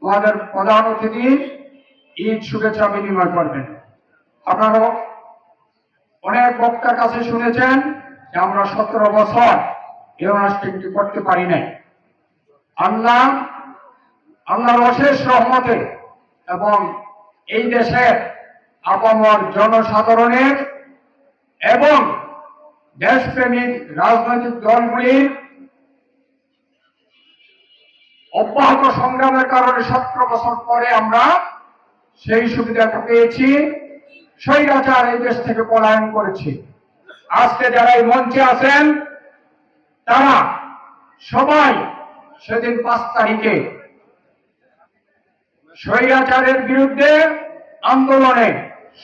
আমাদের প্রধান অতিথি ঈদ শুভেচ্ছা বিনিময় করবেন। আপনারা অনেক বক্তার কাছে শুনেছেন যে আমরা 17 বছর এই অনুষ্ঠানটি করতে পারি নাই। আল্লাহর অশেষ রহমতে এবং এই দেশের আপামর জনসাধারণের এবং দেশপ্রেমিক রাজনৈতিক দলগুলির অব্যাহত সংগ্রামের কারণে 17 বছর পরে আমরা সেই সুবিধাটা পেয়েছি। স্বৈরাচার এই দেশ থেকে পলায়ন করেছে। আজকে যারা এই মঞ্চে আছেন তারা সবাই সেদিন 5 তারিখে স্বৈরাচারের বিরুদ্ধে আন্দোলনে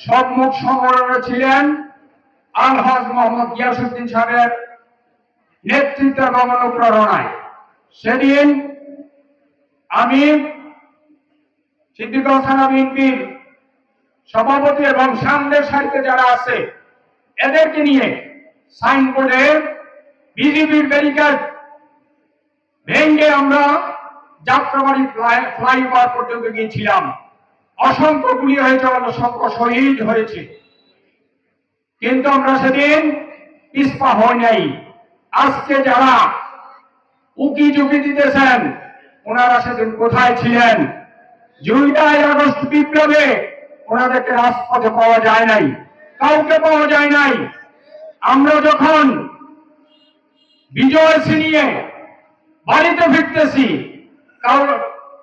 সম্মুখ সমরে ছিলেন। আলহাজ মোহাম্মদ গিয়াসউদ্দিন সাহেবের নেতৃত্ব এবং অনুপ্রেরণায় সেদিন আমি সিদ্দিকুর থানা বিএনপির সভাপতি এবং সামনের সারিতে যারা আছে এদেরকে নিয়ে সাইনবোর্ডে বিজিবির ব্যারিকেড ভেঙে আমরা যাত্রাবাড়ি ফ্লাইওভার পর্যন্ত গিয়েছিলাম। অসংখ্য গুলি হয়েছে, অসংখ্য শহীদ হয়েছে, কিন্তু আমরা সেদিন পিছপা হই নাই। আজকে যারা উকি ঝুঁকি দিতেছেন ওনারা সেদিন কোথায় ছিলেন? জুলাই আগস্ট বিপ্লবে ওনাদেরকে রাজপথে পাওয়া যায় নাই, কাউকে পাওয়া যায় নাই। আমরা যখন বিজয় ছিনিয়ে বাড়িতে ফিরতেছি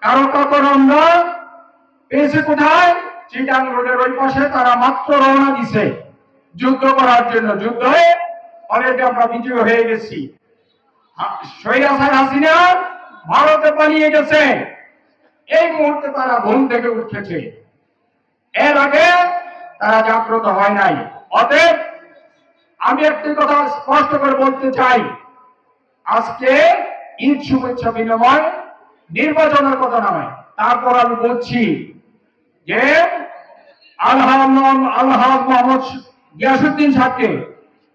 কারো কাপড় আমরা পেয়েছে কোথায়? চিটাং রোডের ওই পাশে তারা মাত্র রওনা দিছে যুদ্ধ করার জন্য। যুদ্ধে অলরেডি আমরা বিজয় হয়ে গেছি। স্বৈরাচার হাসিনা ভারতে পালিয়ে গেছে। এই মুহূর্তে তারা ঘুম থেকে উঠেছে, এর আগে তারা জাগ্রত হয় নাই। অতএব আমি একটি কথা স্পষ্ট করে বলতে চাই, আজকে ঈদ শুভেচ্ছা বিনিময় নির্বাচনের কথা নয়। তারপর আমি বলছি যে আলহাজ মোহাম্মদ গিয়াসউদ্দিন সাহেবকে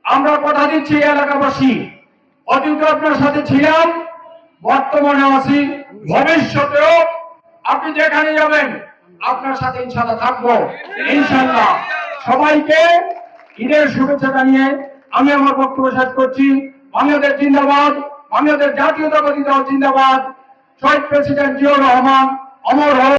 আমরা কথা দিচ্ছি, এলাকাবাসী অতীতে আপনার সাথে ছিলাম, বর্তমানে আছি, ভবিষ্যতেও আপনি যেখানে যাবেন আপনার সাথে ইনশাআল্লাহ থাকবো। ইনশাআল্লাহ সবাইকে ঈদের শুভেচ্ছা জানিয়ে আমি আমার বক্তব্য শেষ করছি। বাংলাদেশ জিন্দাবাদ, বাংলাদেশ জাতীয়তাবাদী দল জিন্দাবাদ, শহীদ প্রেসিডেন্ট জিয়াউর রহমান অমর হোক।